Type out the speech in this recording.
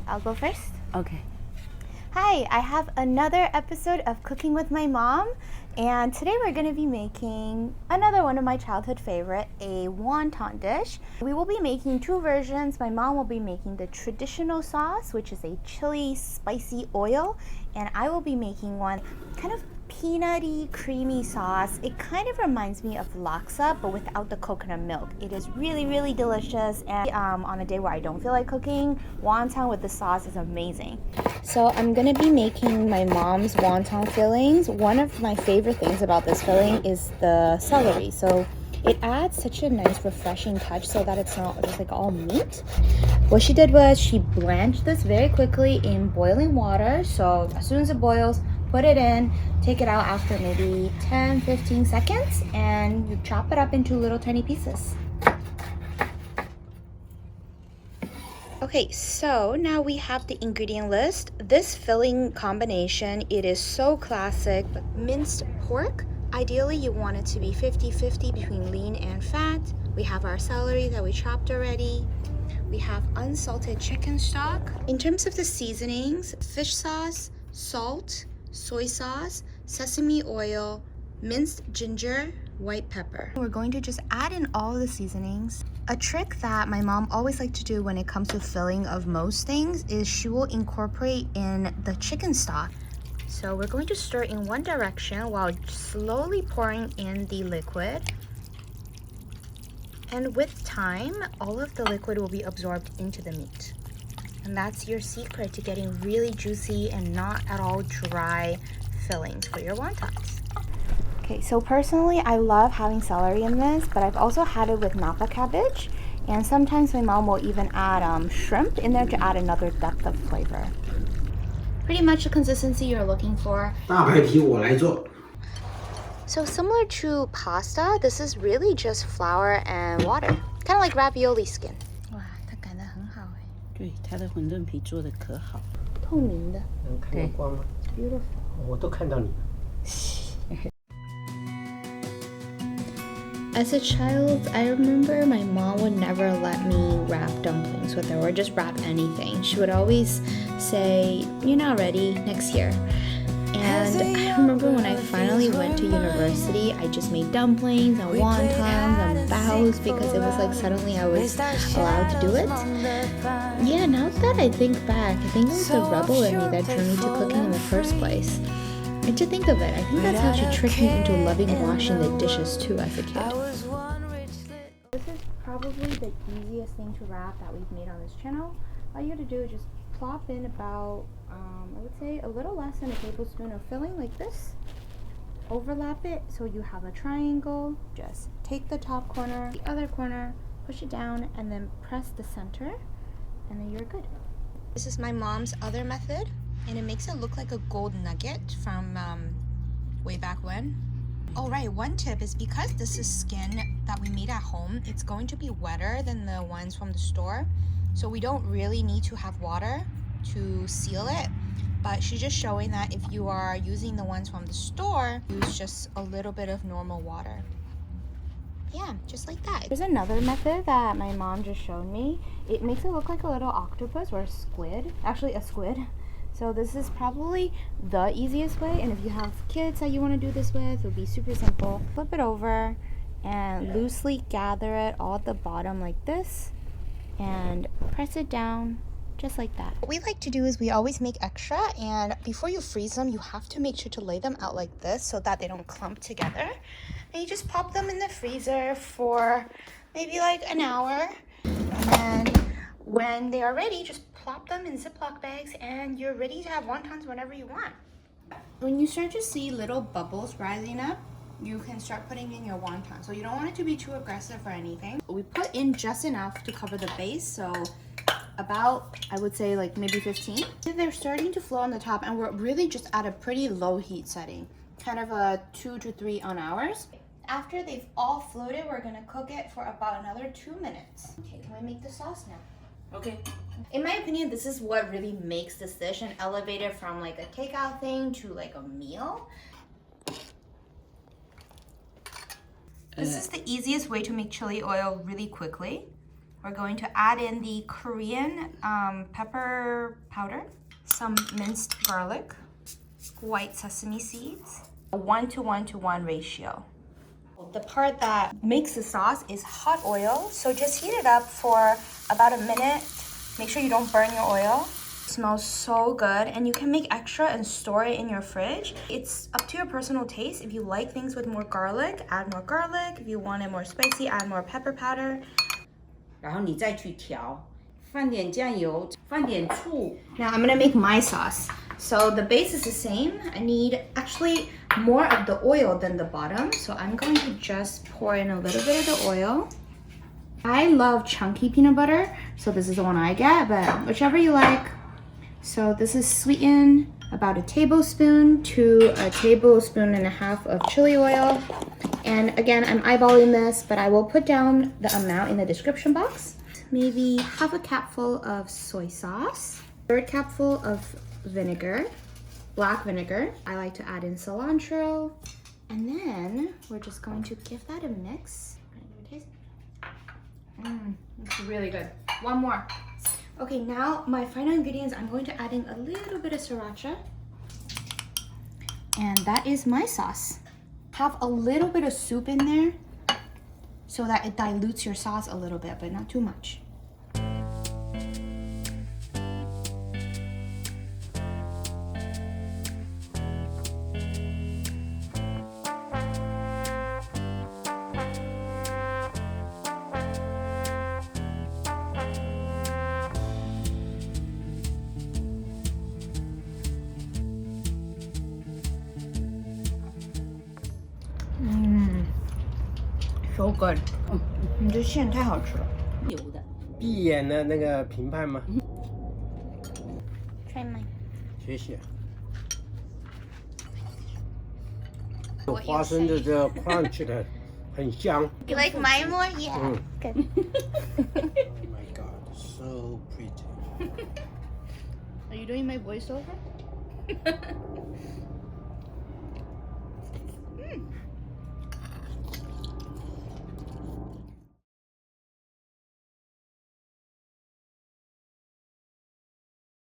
I'll go first. Okay. Hi, I have another episode of Cooking with My Mom, and today we're going to be making another one of my childhood favorite, a wonton dish. We will be making two versions. My mom will be making the traditional sauce, which is a chili spicy oil, and I will be making one kind of peanutty, creamy sauce. It kind of reminds me of laksa, but without the coconut milk. It is really, really delicious, and on a day where I don't feel like cooking, wonton with the sauce is amazing. So I'm gonna be making my mom's wonton fillings. One of my favorite things about this filling is the celery. So it adds such a nice refreshing touch so that it's not just like all meat. What she did was she blanched this very quickly in boiling water. So as soon as it boils, put it in, take it out after maybe 10-15 seconds, and you chop it up into little tiny pieces. Okay, so now we have the ingredient list. This filling combination, it is so classic. Minced pork, ideally you want it to be 50-50 between lean and fat. We have our celery that we chopped already. We have unsalted chicken stock. In terms of the seasonings, fish sauce, salt, soy sauce, sesame oil, minced ginger, white pepper. We're going to just add in all of the seasonings. A trick that my mom always liked to do when it comes to filling of most things is she will incorporate in the chicken stock. So we're going to stir in one direction while slowly pouring in the liquid. And with time, all of the liquid will be absorbed into the meat. And that's your secret to getting really juicy and not at all dry fillings for your wontons. Okay, so personally, I love having celery in this, but I've also had it with napa cabbage, and sometimes my mom will even add shrimp in there to add another depth of flavor. Pretty much the consistency you're looking for. 大排皮我来做。 So similar to pasta, this is really just flour and water, kind of like ravioli skin. 哇，它擀得很好哎。对，它的馄饨皮做得可好。透明的。能看到光吗？ Beautiful. 我都看到你了。 As a child, I remember my mom would never let me wrap dumplings with her or just wrap anything. She would always say, "You're not ready, next year." And I remember when I finally went to university, I just made dumplings and wontons and baos because it was like suddenly I was allowed to do it. Yeah, now that I think back, I think it was the rebel in me that drew me to cooking in the first place. And to think of it, I think that's how she tricked me into loving washing the dishes too as a kid. This is probably the easiest thing to wrap that we've made on this channel. All you gotta do is just plop in about, I would say a little less than a tablespoon of filling like this. Overlap it so you have a triangle. Just take the top corner, the other corner, push it down, and then press the center, and then you're good. This is my mom's other method, and it makes it look like a gold nugget from way back when. All right, one tip is because this is skin that we made at home, it's going to be wetter than the ones from the store. So we don't really need to have water to seal it. But she's just showing that if you are using the ones from the store, use just a little bit of normal water. Yeah, just like that. There's another method that my mom just showed me. It makes it look like a little octopus or a squid. Actually, a squid. So this is probably the easiest way, and if you have kids that you want to do this with, it'll be super simple. Flip it over and loosely gather it all at the bottom like this and press it down just like that. What we like to do is we always make extra, and before you freeze them, you have to make sure to lay them out like this so that they don't clump together. And you just pop them in the freezer for maybe like an hour, and when they are ready, just plop them in Ziploc bags and you're ready to have wontons whenever you want. When you start to see little bubbles rising up, you can start putting in your wonton. So you don't want it to be too aggressive or anything. We put in just enough to cover the base, so about, I would say like maybe 15. They're starting to flow on the top, and we're really just at a pretty low heat setting, kind of a 2 to 3 on hours. After they've all floated, we're gonna cook it for about another 2 minutes. Okay, can we make the sauce now? Okay. In my opinion, this is what really makes this dish and elevate it from like a takeout thing to like a meal. This is the easiest way to make chili oil really quickly. we're going to add in the Korean pepper powder, some minced garlic, white sesame seeds, a 1:1:1 ratio. The part that makes the sauce is hot oil, so just heat it up for about a minute. Make sure you don't burn your oil. It smells so good, and you can make extra and store it in your fridge. It's up to your personal taste. If you like things with more garlic, add more garlic. If you want it more spicy, add more pepper powder. 然后你再去调，放点酱油，放点醋。 Now I'm gonna make my sauce. So the base is the same. I need actually more of the oil than the bottom. So I'm going to just pour in a little bit of the oil. I love chunky peanut butter, so this is the one I get, but whichever you like. So this is sweetened about a tablespoon to a tablespoon and a half of chili oil. And again, I'm eyeballing this, but I will put down the amount in the description box. Maybe half a cupful of soy sauce, third cupful of vinegar, black vinegar. I like to add in cilantro. And then we're just going to give that a mix. Taste. It's really good. One more. Okay, now my final ingredients, I'm going to add in a little bit of sriracha. And that is my sauce. Have a little bit of soup in there so that it dilutes your sauce a little bit, but not too much. So good. 你这馅太好吃了。油的。闭眼的那个评判吗？ Try mine. 谢谢。有花生的这 crunch 的，很香。 You like mine more? Yeah. Good. Oh my god, so pretty. Are you doing my voiceover?